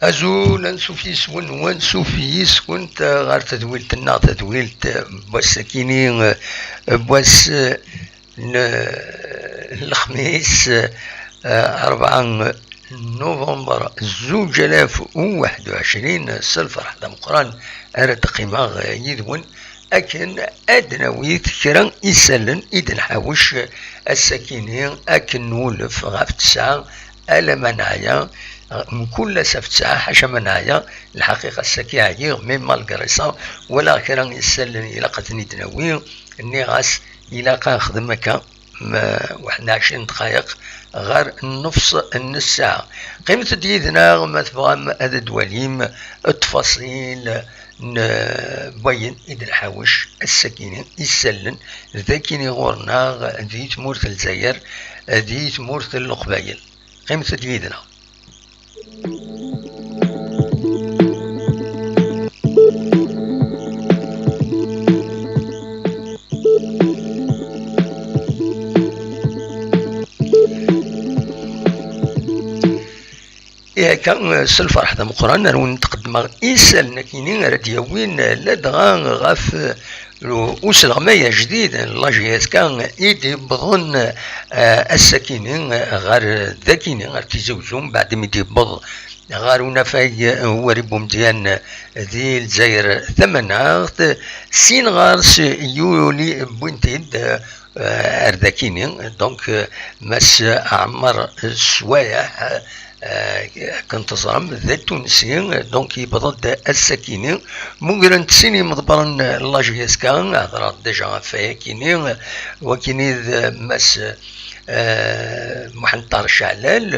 أزول نسوفيس ونسوفيس كنت غير تدويلت النا تدويلت بواس كيني بواس الخميس 4 نوفمبر 2021 سلفر حدا مقران أنا تقيمة يدون أكن أدنويت كرا يسلن إذن حاوش السكينين أكن نولف غاف 9 ألا منايا من كل سفت ساعة حاشا منايا الحقيقة السكيعي من مالقريصا ولا كرا يسلن إلى قتني دنوي إني غاس إلى خدمة كان 21 دقائق غير نص ساعة قيمة ديدنا ما تبغى هذا دواليم التفاصيل نبين إذا الحاوش السكينة يسلن ذاكيني غورنا ذي تمورت الجزائر ذي تمورت القبايل قيمة ديدنا كان سلفر حدا مقران نرون تقدم إيسالنا كينين راديوين لدغا غاف وسلغمايا جديد لاجيات كان إيدي بضن السكينين غير ذاكينين غير تيزوجون بعد ما يدبض غير ونفاي هو ريبو مديان ذي الجزائر ثمنات سين غارس يولي بوينتيد أرداكينين دونك مس عمر سوايح كنت ظلم ذا التونسي دونك يبضد السكيني مقرن تسيني مضبرن لاجيسكا هضرات ديجا فاكيني وكيني مس محنطار الشعلال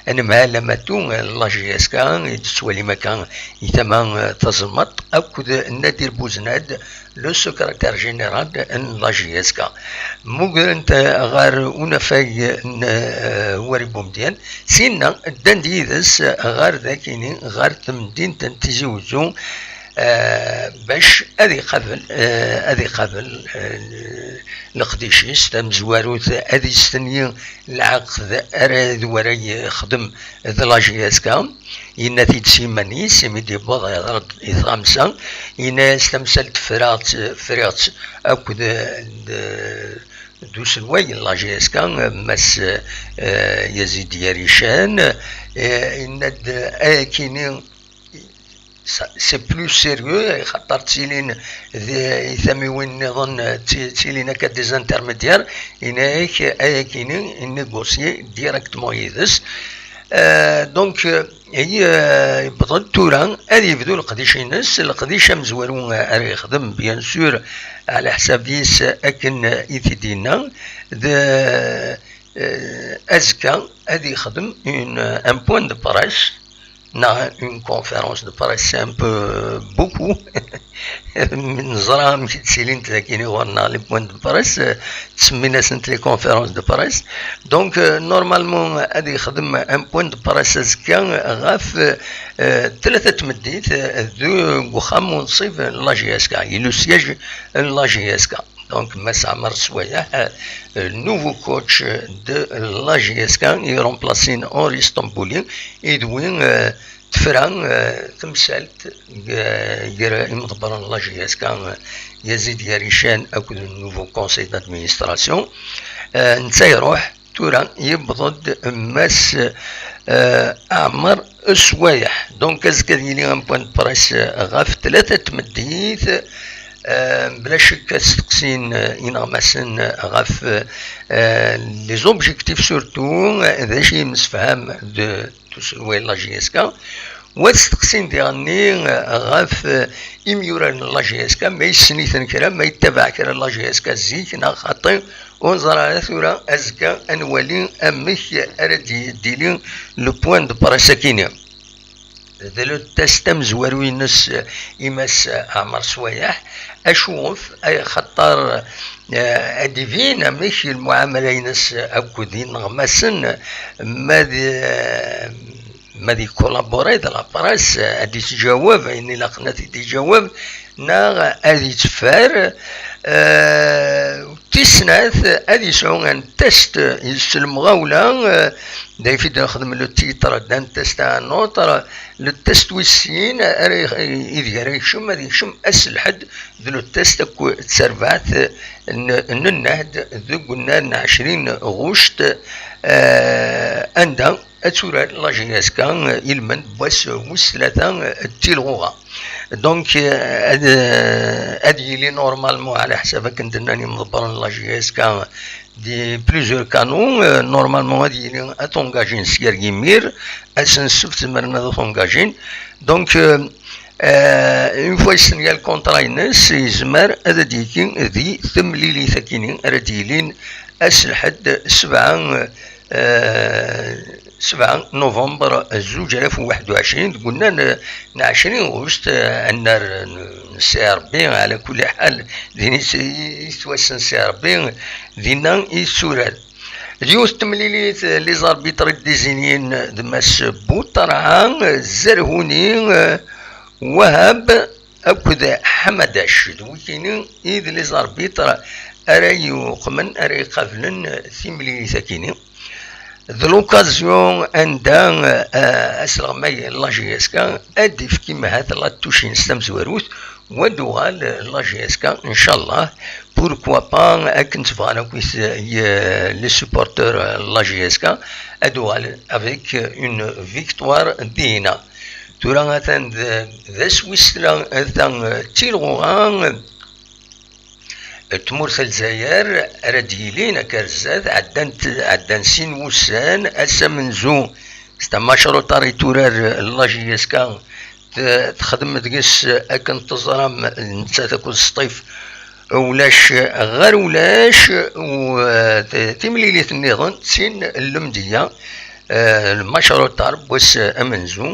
انا معلماتو لاجيسكا يدسوالي مكان يتما تزمط اكد نادر بوزناد لو سكرتير جينيرال لاجيسكا مقرن غار ونفاي وري بومديان سينا دانديدس غار ذاكيني غار تمدين تنتزوزو باش هذه قبل القديشيس تم زواروث هذه السنين العقد أراد وراي خدم ذا لاجياسكا إن في تسيماني سيميدي بوضع يضرد إثامسا إن استمسلت فرات أكد دوس الوي لاجياسكا مس يزيد يريشان إن أكينين سي بلو سيريو خاطر تسيلين ثميوين نظن تسيلين هكا ديزانترميديار إنايك أياكيني نيغوسيي ديريكتمون يدس دونك هي بطل توران هذه يبدو القديش القديشة مزوارون أري يخدم بيان سور على حساب ديس أكن إيثيدينا أزكا هذه يخدم ان بوين دو برايس une conférence de presse un peu beaucoup من زرا مشيت تسيلين تلاقيني ورنا لي بوين دو بريس تسمينا سنت لي كونفيرونس دو بريس دونك نورمالمون غادي يخدم ان بوين دو بريس زكا غاف 3 تمديت ذو وخام ونصيف لاجياسكا لو سياج لاجياسكا دونك مس عمر سوايح النوفو كوتش دو لاجياسكا يرومبلاسين اوري اسطنبولي يدوين تفران تمثالت غير المدبر لاجياسكا يزيد يريشان اكل النوفو كونسي دادمينستراسيون نتا يروح تورا يبضد ماس عمر سوايح دونك ازكا ديالي ان بوان بريس غاف 3 تمديث بلا شك تستقسين ينغمسن غاف لي زوبجيكتيف سورتو هذا شي مسفهم دو تسوي لاجياسكا وتستقسين ديالني غاف إميوران لاجياسكا ما يسنيثن كرا ما يتبع كرا لاجياسكا زيك نا خاطي ونظر على ثورة أزكا أنوالي أميك أردي ديلي لو بوان دو باراساكينيا ذلو تستم زواروي نس إماس عمر سوايح أشوف أي خطر أدفين ماشي المعاملة ينس أكودين نغمسن ماذي كولابوري دا لابراس أدي تجاوب إني لقناتي تجاوب نا أدي تفار تسناث هذه يسعون ان تيست يسلم غولا دايفيد نخدم لو تيتر دان تيست ان اوتر لو تيست ويسين اذا ريشم هذه شم اسل حد لو تيست كو تسرفات النهد ذو قلنا 20 غشت عندها اتورا لاجياس كان يلمن بس وسلاثا تيلغوغا دونك هادي لي نورمالمون على حسابك كنت انني مضبر لاجياس كان دي بليزيور كانون نورمالمون هادي لي اتونجاجين سير كيمير اسنسف تمرنا تونجاجين دونك اون فوا يسنيا الكونترا ينس يزمر هذا ديكين ذي ثمليلي ثكينين رديلين اسلحد 7 نوفمبر 2021 قلنا 20 غشت النار نسي ربي على كل حال ديني يتوسن سي ربي دينا يسورال اليوم تمليليت لي زاربيتر ديزينيين دماس بوطرعان زرهوني وهب أكد حمداش دوكينين إذ لي زاربيتر أري يقمن أري قفلن ثمليلي ثكيني ذو لوكازيون عندها اسلغماي لاجياسكا اديف كيما هذا لا توشين ستمزوروث ودوال لاجياسكا ان شاء الله بوركوا با كنت فوالا كويس لي سوبورتور لاجياسكا ادوال افيك اون فيكتوار دينا تورا ذا سويسرا ذا تيلغوغان تمورث الجزائر رديلين كرزات عدان سين وسان اسا منزو ستا مشروع تورار لاجياسكا تخدم تقيس اكن تزرم نتا تاكل الصيف ولاش غير ولاش وتمليلية النظام سين اللمدية المشروع تاع بوس امنزو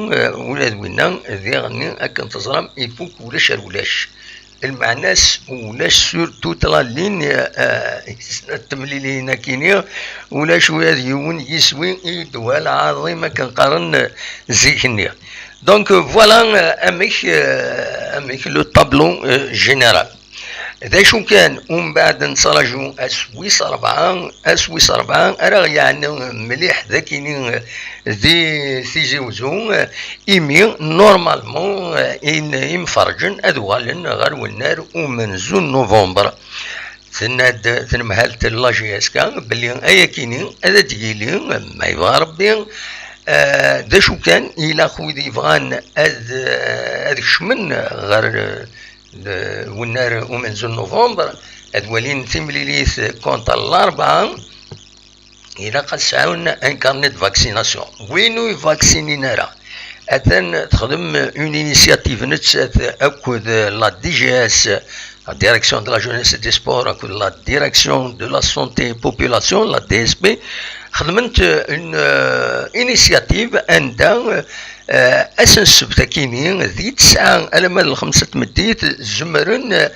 ولاد وينا ذي غني اكن تزرم يفوك ولاش ولاش المعناس ولاش سورتو طلالين التمليلين كينيا ولا شويه ديون يسوي دوال عظيمه كنقارن زيكنيا دونك فوالا اميك لو طابلو جينيرال ذا شو كان ومن بعد نصراجو اسويس 4 راه يعني مليح ذاكينين ذي تيجيوزو ايمي نورمالمون ان مفرجن ادوالن غير والنار ومنزو نوفمبر تنمهالت لاجياسكا بلي ايا كينين هذا تقيلي ما يبغى ربي ذا شو كان الى خويدي يبغان هذ شمن غير والنار ومنزو نوفمبر ادوالين تمليليث كونت الاربعه إذا قد سعونا ان كارنيت فاكسيناسيون وينو يفاكسينينا راه أثن تخدم اون انيسياتيف نتسات أكد لا دي جي اس لا ديريكسيون دو لا جونيس دي سبور أكد لا ديريكسيون دو لا سونتي بوبولاسيون لا دي اس بي خدمت اون انيسياتيف عندها اسنس بتاكيني ذي 9 على مدى الخمسة مديت زمرن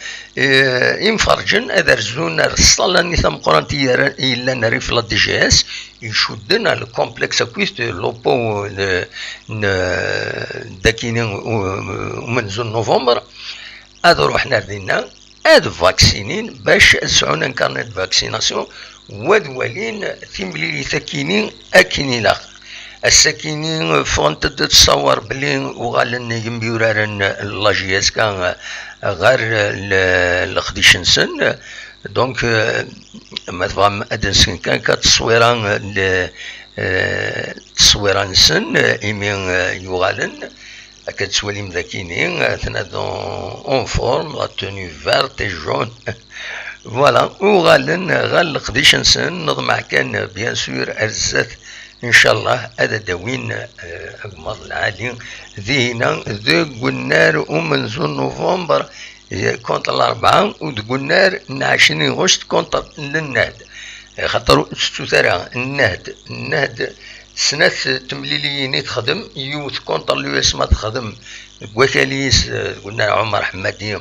ينفرجن اذا رزونا الصلاة نثام قرانتي الا نريف لا دي جي اس يشدنا الكومبلكس كويس لوبو داكيني ومنذ نوفمبر هذا روحنا ردينا هذا فاكسينين باش سعونا كارنيت فاكسيناسيون ودولين ثمليلي ثكينين اكيني لاخ الساكنين فونت تتصور بلي وغالن يمبيورارن لاجياس كان غير الخديشنسن دونك مثلا ادنسن كان كتصويران تصويران سن ايمين يوغالن كتسوالي مذاكينين ثنا اون فورم لا توني فيرت اي جون فوالا وغالن غال الخديشنسن نضمع كان بيان سور ارزات ان شاء الله هذا داوين اقمار العالي ذينا ذو قلنار ومنذ نوفمبر كونت الاربعة وقلنار 20 غشت كونت للنهد خاطر ستوثرا النهد سنة تمليليين تخدم يوث كونت اليو اس ما تخدم وكاليس قلنا عمر حمادي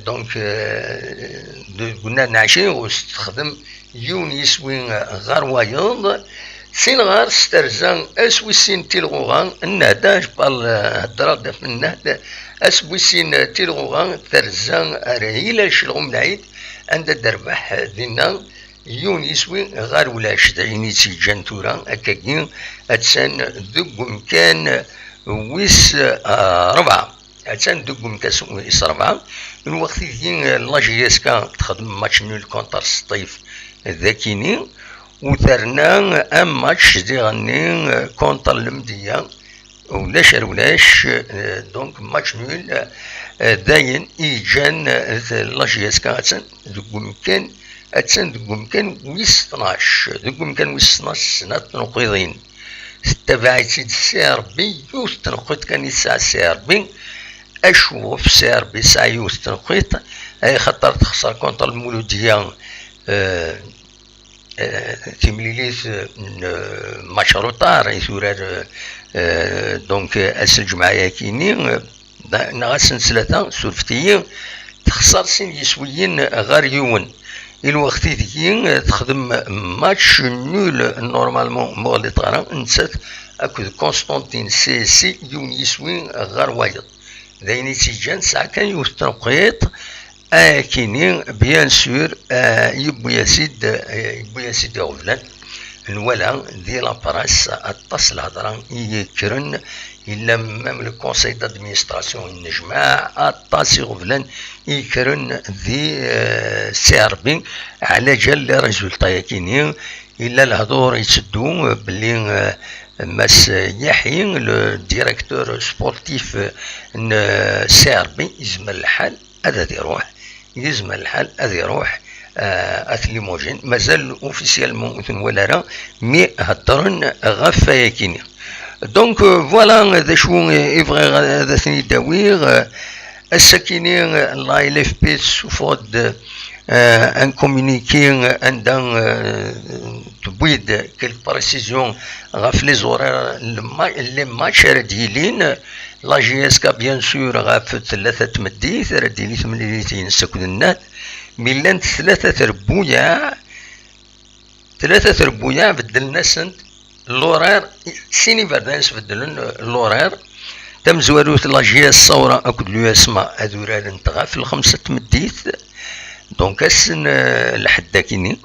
دونك قلنا 20 غشت تخدم يون يسوي غير وايض سين غار سترزان اسويسين تيلغوغان النهدا جبال هدرا في النهدا اسويسين تيلغوغان ترزان رهيلة شلغو من عيد عند دربح دينا يون يسوي غار ولا شدعيني تيجان تورا أكاكين أتسان ذق مكان ويس ربعة أتسان ذق مكان ويس ربعة الوقت ذي لاجياسكا تخدم ماتش نول كونتر سطيف ذاكيني وثرنا أم ماتش دي غني كونتر المدية ولاش دونك ماتش نول داين إيجان لاجياسكا أتسان ذق مكان ويس 12 ذوك كان ويس 12 سنة تنقيضين تبعتي السي ار بي يوث تنقيط كان يسعى السي ار بي اشوف السي ار بي ساعة يوث تنقيط اي خطر تخسر كونتر المولودية تيمليليث مشروطار يثورار دونك اسل جمعية كيني نغسن سلطة سلفتيين تخسر سن يسويين غار يون الوقت ذيك تخدم ماتش نول نورمالمون مغلي طارا نسات اكو كونستانتين سي يون يسوي غار وايض ذاين تيجان ساعة كان يوث تنقيط اكيني بيان سور يبو ياسيد غفلان الولا دي لابراس اتصل هضرا يكرن إلا مام لو كونساي دادمينستراسيون النجمع الطاسي غفلان يكرن ذي سي ار بي على جال لي ريزولطا ياكيني إلا الهضور يتسدو بلي ماس يحيى لو ديريكتور سبورتيف سي ار بي يزمل الحال هذا يروح اثليموجين مازال اوفيسيالمون ولا راه مي هضرن غاف ياكيني دونك فوالا ذا شو يبغي هذا ثاني داوير الساكيني لا ال اف بي سوفود ان كومونيكي عندها تبويد كل بريسيزيون غاف لي زورير لي ماتش ديالين لا جي اس كا بيان سور غاف ثلاثة مديث رديلي ثمانية سكون النات ميلان ثلاثة ربويا بدلنا سنت لورير سيني بردانس بدلن لورير تم زواروت لاجيا الصورة اكد لو اسما هذورا نتغا في الخمسة مديث دونك السن لحدا كيني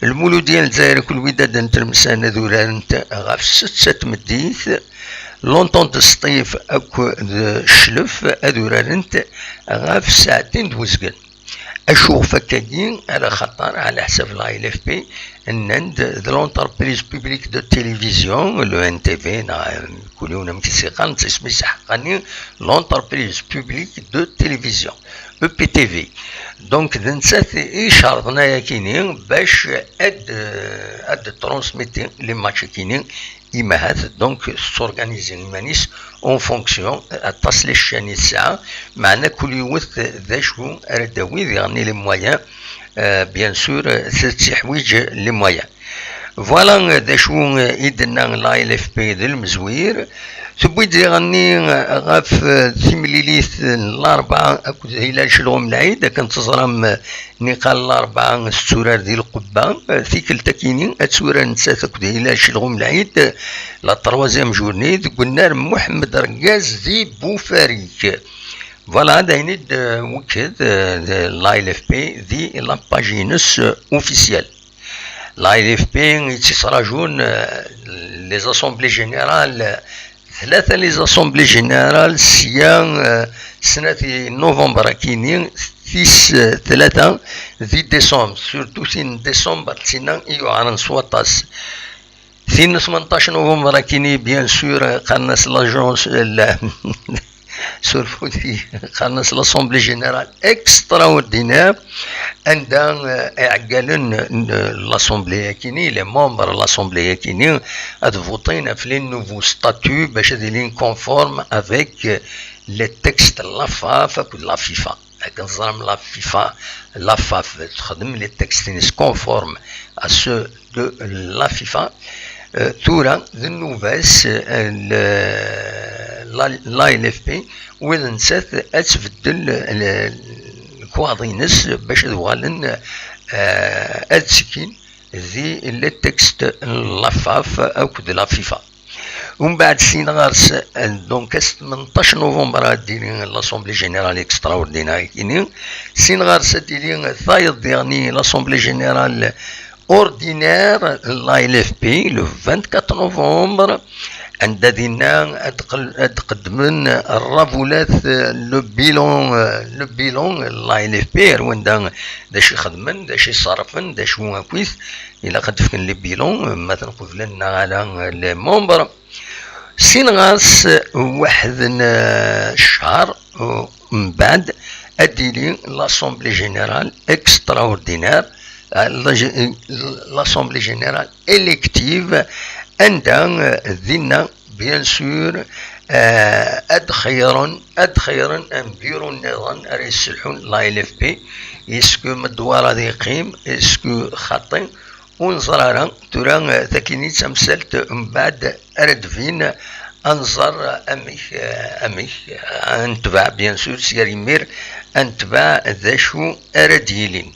المولود ديال الجزائر كل وداد نترمسان هذورا نتا غا في ستة مديث لونطون السطيف اكو الشلف هذورا نتا غا في ساعتين دوزقل اشوف كاين على خطر على حسب لا ال اف بي ان ذا لونتربريز بوبليك دو تيليفزيون لو ان تي في كلنا متسقان تسمي حقاني لونتربريز بوبليك دو تيليفزيون او بي تي في دونك نسات شرطنا يا كاينين باش اد ترانسميتي لي ماتش كاينين إمهات دونك سورغانيزي المانيس اون فونكسيون اتصل الشاني الساعة معنا كل يوث ذا شو رداوي يعني لي مويان بيان سور تحويج لي مويان فوالا ذا شو إدنا لا ال اف بي ذا المزوير تبويد يغني غاف ثمليليث الأربعة أكو إلى شلغم العيد كانت تزرم نقال الأربعة السورة ديال القبة في كلتا كيني السورة نسات أكو إلى شلغم العيد لا تروازيام جورني قلنا محمد رقاز ذي بوفاريك فوالا دايني وكد لا ال اف بي ذي لا باجينس اوفيسيال لا ال اف بي يتصراجون لي زاسومبلي جينيرال ثلاثة لي زاسومبلي جينيرال سيان سنة نوفمبر كينين ثلاثة ذي ديسمبر سورتو ثين ديسمبر تينا يعرن سواطاس ثين 18 نوفمبر كيني بيان سور قرناس لاجونس سورفوتي قرناس لاسومبلي جينيرال اكسترا اوردينير عندها اعقالن لاسومبلي كيني لي ممبر لاسومبلي كيني ادفوتينا في لي نوفو ستاتيو باش ديلين كونفورم افيك لي تكست لافاف لا فيفا كنظام لا فيفا لا فاف تخدم لي تكستينس كونفورم ا سو دو لا فيفا تورا ذي نوفاس لا ال اف بي وين نسات اتبدل الكواضينس باش يوالن اتسكين ذي لي تكست لافاف او كد لا فيفا ومن بعد سين غارس دونك 18 نوفمبر ديري لاسومبلي جينيرال اكسترا اورديناري كيني سين غارس ديري ثايض ديرني لاسومبلي جينيرال اوردينير لا ال اف بي لو 24 نوفمبر عند دينا تقدمن الرافولات لو بيلون لا ال اف بي وين داش يخدمن داش يصرفن داش هو كويس الا قد فكن لي بيلون ما تنقذ لنا على لي مومبر سين غاس واحد الشهر من بعد اديلي لاسومبلي جينيرال اكسترا اوردينير لاسومبلي جينيرال الكتيف عندها ذينا بيان سور ادخيرا ان بيرو النظام يسلحون لا ال اف بي اسكو مدوار هذا يقيم اسكو خاطي ونزرارا ترى ثاكيني تمثلت من بعد ارد فين انظر اميك انتبع بيان سور سياري مير انتبع ذا شو ارديلين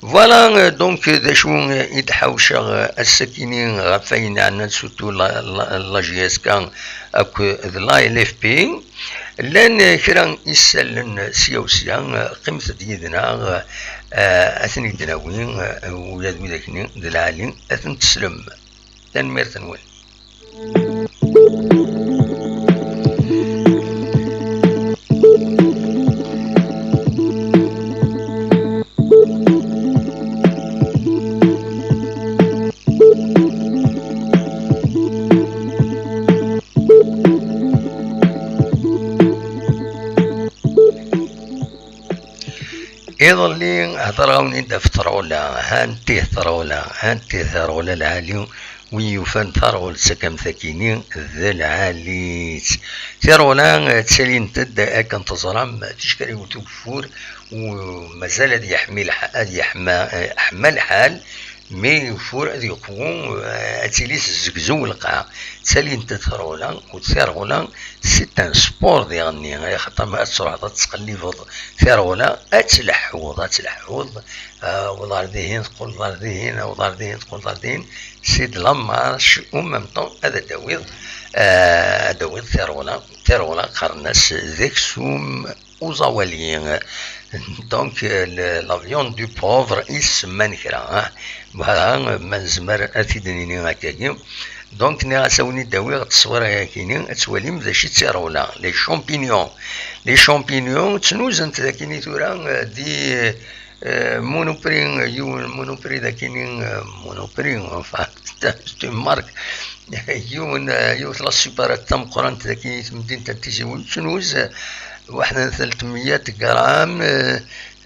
فوالا دونك ذا شو يتحوشغ السكينين غفاين عنا سوتو لا جي اس كان اكو لا ال اف بي لان كرا يسلن سيا قيمة ديدنا اثني دناوين ويا ذاكني دلالين اثن تسلم تنمير تنوين يظلين هضراوني دا فترولا هانتي ثرولا العالي ويوفان ثرول سكم ثكينين ذا العالي ثرولا تسالين تدا اكن تزرم تشكري وتوفور ومازال يحمل حال مي يفور هذي يقوم اتيليس الزقزو القاع تسالين تثرولا وتثرولا سي ان سبور ديالني خاطر ما تسرع تقلي ثرولا اتلحوض وضارديهين تقول ضارديهين وضارديهين تقول ضارديهين سيد لامارش ومام طون هذا داويض ثرولا قرناس ذيك سوم وزواليين دونك لافيون دو بوفر يسمى نكرا بها ما نزمر افيدني هكاكي دونك ني غاساوني داوي التصويره ياكيني تواليم ذا شي تيرولا لي شامبينيون تنوزنت ذاكيني تورا دي مونوبري ذاكيني مونوبري مارك يون لا سوبرات تم قرانت ذاكيني مدينه تيزي تنوز واحد 300 غرام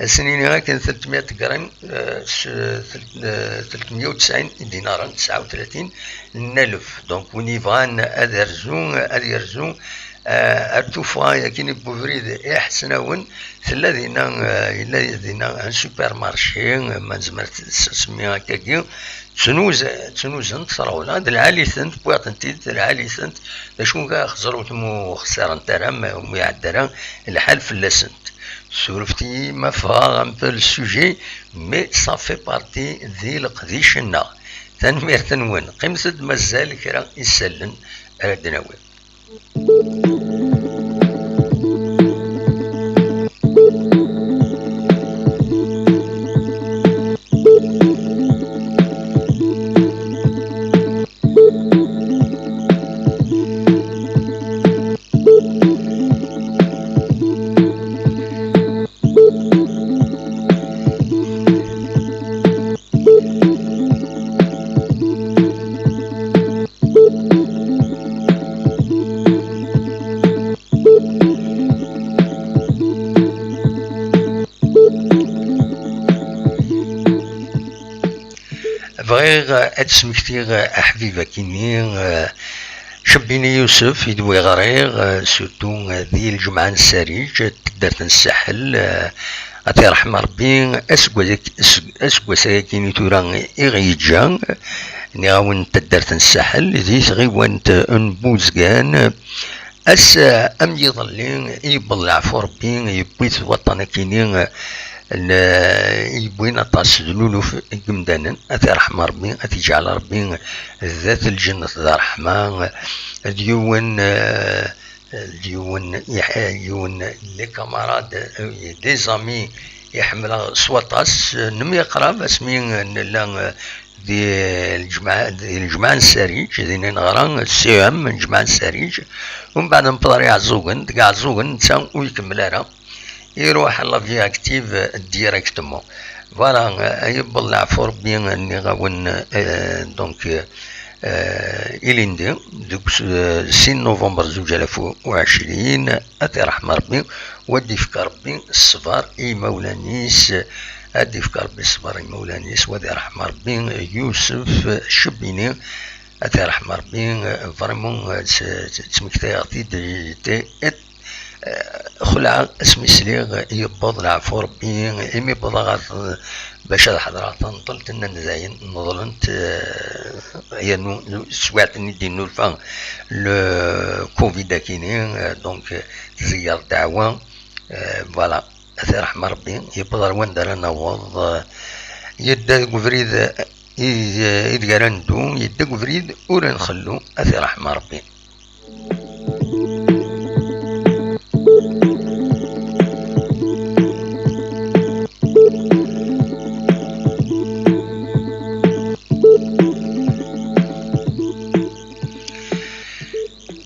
سنين كان 300 غرام 390 دينار 39 نلف دونك ونيفان اديرزون ارتوفا كاين بوفريد احسنون الذين ان سوبر مارشي ما نزمرت تسميها هكاكي تنوز نتصراولا د العالي ثنت بواطنتي العالي ثنت شكون خزرو تمو خسارة نتاعها ويعدرا الحال فلاسنت سورفتي ما فا ان بو السوجي مي سا في بارتي ذي القديشنا تنمير تنوين قيمة مازال كرا يسلن ردناوي بغيغ اتسمكتيغ حبيبه كيني شبيني يوسف يدوي غريغ سورتو ذي الجمعة السريج تقدر الساحل أتي رحمة ربي أسكوا ساكيني تورا إغيجان نغاون تدرت الساحل ذي ثغيوانت انبوزغان أس أم يظلين يبلع فوربين يبويت وطن كينين يبوين أطاس ذلولوف قمدانا أتي رحمة ربي أتي جعل ربي ذات الجنة ذا رحمة ديون لي كاماراد دي زامي يحمل صوتاس نمي قراب اسمي لا دي الجماعة السريج ذي نغران السي ام من الجماعة السريج ومن بعد نبطل يعزوغن كاع عزوغن نتا ويكمل راه يروح لا في اكتيف ديريكتومون فوالا يبل العفو ربي اني غاون دونك إليندي دوك 6 نوفمبر 2020 أتي رحمة ربي ودي فيك ربي الصبر إي مولانيس أدي فيك ربي الصبر إي مولانيس ودي رحمة ربي يوسف شبيني أتي رحمة ربي فريمون تمكتي تي خلع اسمي سليغ يبض العفو ربي إمي بضغط باش هاد الحضرة تنطلت ان نزاين نظلنت هي سوات ندي نولفا لو كوفيد كيني دونك تزير دعوة فوالا اثي رحمة ربي يبضر وين دار نوض يدا قفريد يدقرندو يدا قفريد ولا نخلو اثي رحمة ربي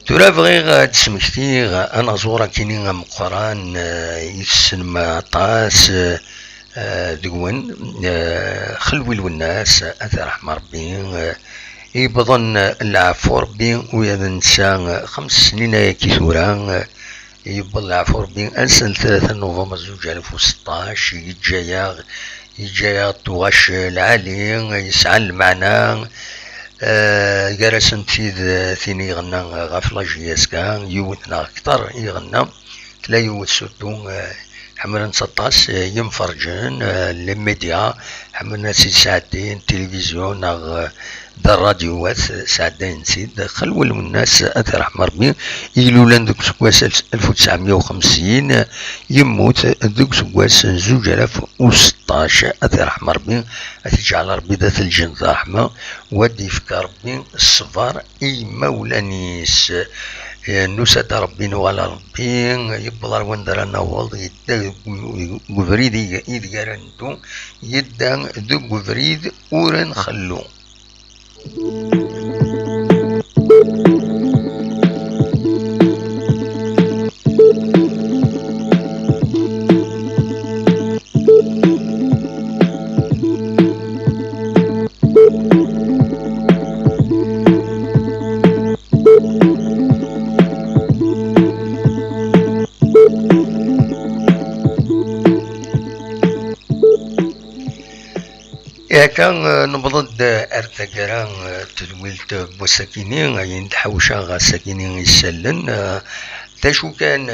ترى بغيغ تسمكتيغ انا زورا كيني مقران يسلم طاس دقون خلوي الناس اثي رحمة ربي يبظن العفو ربي ويا نسى 5 سنين كي ثورا يبظن العفو ربي انسان 3 نوفمبر 2016 يجايا طواش العالي يسعى المعنى جالسن ثيني يغنى غافلا جياسكا يوتنا اكثر يغنى تلا يوت سوتو حملنا 16 ينفرجن لي ميديا حملنا 6 ساعتين تلفزيون دا الراديوات ساعتين سيد خلوا الناس اثي رحمة ربي يلولان دوك سكواس 1950 يموت دوك سكواس 2016 اثي رحمة ربي اثي جعل ربي ذات الجنة رحمة ودي فيك ربي الصبر اي مولانيس نوسات ربي نوالا ربي يبضر وندر نوض يدا قفريد يدقرندو يدا دو قفريد ورن خلو كان نبضد ارتقران تدويلت بوساكينين عين تحوشا غا ساكينين يسلن تاشو كان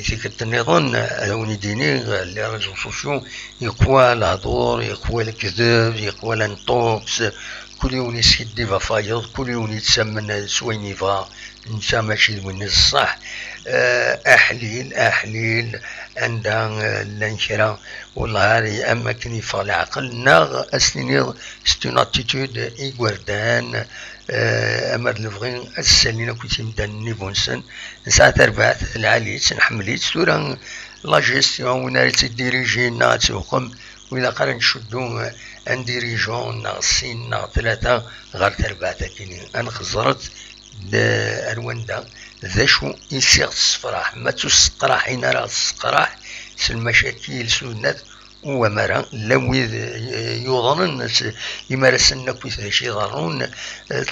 ذيك النظام هوني ديني اللي رجل سوسيو يقوى الهضور يقوى الكذب يقوى الانطوكس كل يوم يسيدي فايض كل يوم يتسمن سوينيفا نسا ماشي وين الصح احليل عندها الانشراء والله هذه اما كان يفعل العقل ناغ اسنينيض ستون اتيتود ايغوردان اما الفغين السالينا كنت مدان نيفونسن ساعة ربعت العاليت نحمليت سورا لا جيستيون وين ريت ديريجي نات وقم وإذا قرن نشدو ان ديريجون ناقصين ناق 3 غير تربعت كيني انا خزرت الوندا ذا شو يصير الصفراح ما تسقراحين راه الصقراح المشاكل سنات ومرا لو يظنن يمارسن كويس شي ضرون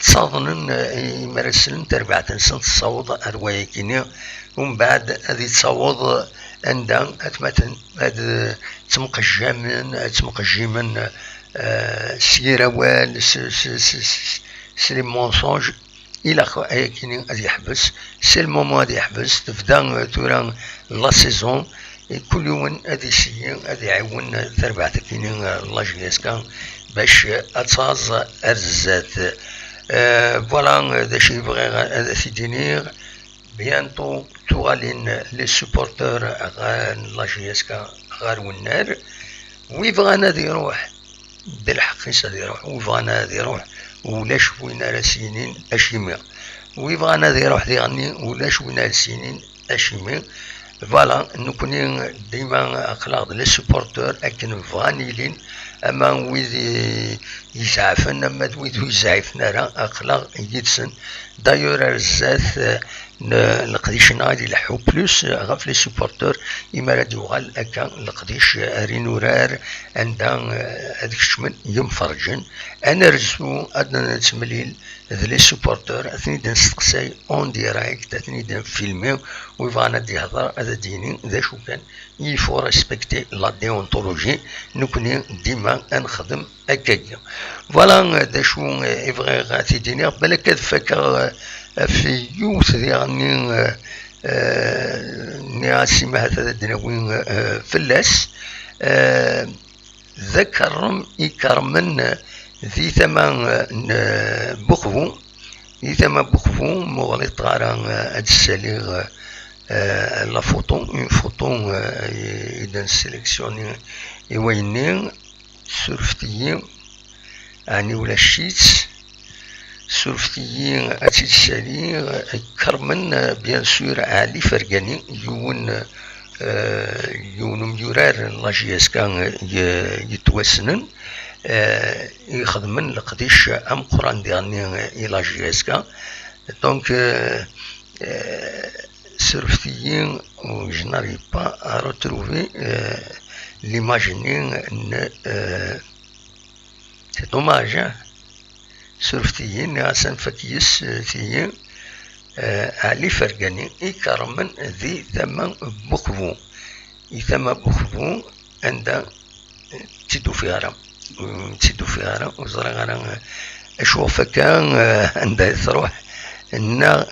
تصادن يمارسن تربعة سنة تصوض أروايا كينيا ومن بعد هذه تصوض عندها أتمتن هذا تمقجمن سيروال سي مونسونج الى كيني غادي يحبس سي المومون غادي يحبس تبدا تورا لا سيزون كل يوم غادي يسيي غادي يعاون تربعة كيني لا جليسكا باش اتاز ارزات فوالا داش يبغي تيدينير بيانتو توغالين لي سوبورتور غار لا جليسكا غار والنار ويبغانا ذي يروح بالحق غادي يروح، ويبغانا ذي يروح ولاش وين راه سنين اشيمي، ويبغانا ذي يروح يغني ولاش وين سنين اشيمي. فوالا نكوني ديما اخلاق لي سوبورتور اكن فانيلين، اما ويد يسعفن اما ويد يزعفنا راه اخلاق يدسن. دايور الزات القديش غادي يلحو بلوس غاف لي سوبورتور اما راه يوغال هكا القديش رينورار عندها هذيك الشمن يمفرجن. انا رزو ادنا نتمليل لي سوبورتور اثني نستقساي اون ديرايكت، اثني نفيلمي ويبغانا يهضر هذا ديني ذا شو كان يفو ريسبكتي لا ديونتولوجي. نكوني ديما نخدم هكايا. فوالا ذا شو يبغي غاتي ديني بالك فكر في يوث يعني ناسي ما هذا الدناوين فلاس ذكرهم يكرمن ذي ثمان بخفو ذي ثمان بخفو مغلط غارا هاد الساليغ لا فوتو اون فوتو اذا سيليكسيوني يويني سورفتيين يعني ولا شيت سورفتيين اتي الساليغ كرمن بيان سور علي فرقاني يون ميورار لاجياس كان يتوسنن يخدمن القديش ام قران ديالني الى جيسكا. دونك سورفتيين و je n'arrive pas à retrouver l'imaginer c'est dommage. سورفتيين عسان فكيس ثيين علي فرقاني يكرمن ذي ثمان بخفو ثمان بخفو عند تدو في رم تدو في رم وزرا غانا اشوف كان عند تروح نا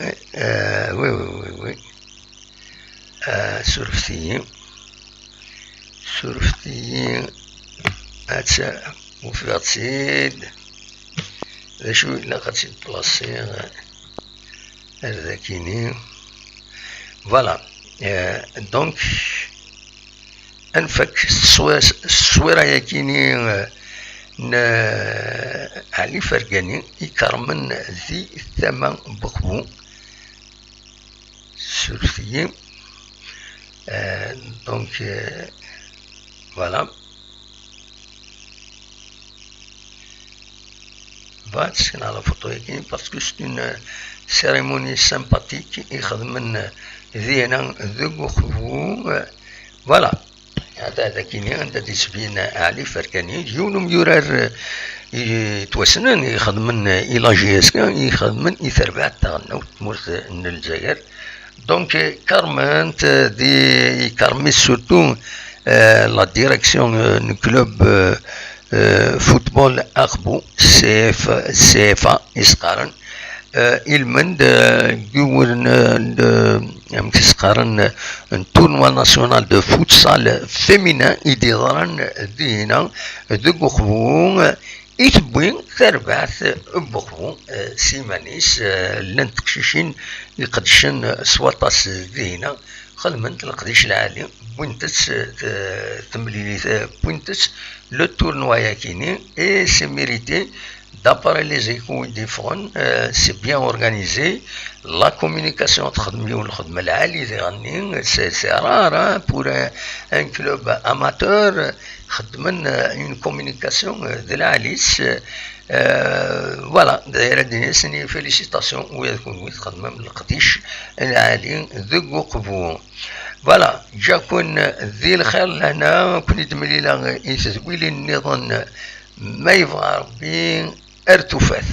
وي وي وي سورفتيين اتسا وفي غاتسيد شو إلا غاتي بلاصي هذاكيني. فوالا دونك انفك الصويرة ياكيني علي فرقاني يكرمن ذي ثمان بخبو سورفيين. دونك فوالا c'est la photo parce que c'est une cérémonie sympathique يخدمن ذينا ذو خفو. فوالا هذا كيني عند تسبين علي فركاني يونم يورار يتوسنن يخدمن الى جيسكا يخدمن يثربع تغنى تمورت الجزائر. دونك كارمنت دي كارمي سورتو لا ديريكسيون كلوب فوتبول أخبو سيفا يسقارن المند يورن يسقارن تورنوا ناسيونال دو فوتسال فيمينا يديرن دينا ذو خبو يتبوين ثربعث بخبو سيمانيس لنتقشيشين يقدشن سواطاس دينا خدمت القديش العالي بوينتس تمليلي بوينتس لو tournoi yakini et c'est mérité d'après les échos des fonds. C'est bien organisé, la communication c'est rare pour un club amateur une communication de la liste. فوالا دايره دينيسني فيليسيتاسيون ويكون ويخدم القديش العالي ذو قبو. فوالا جاكون ذي الخير لهنا كنت مليلا يتزويل النظام ما يبغى ربي ارتفاث.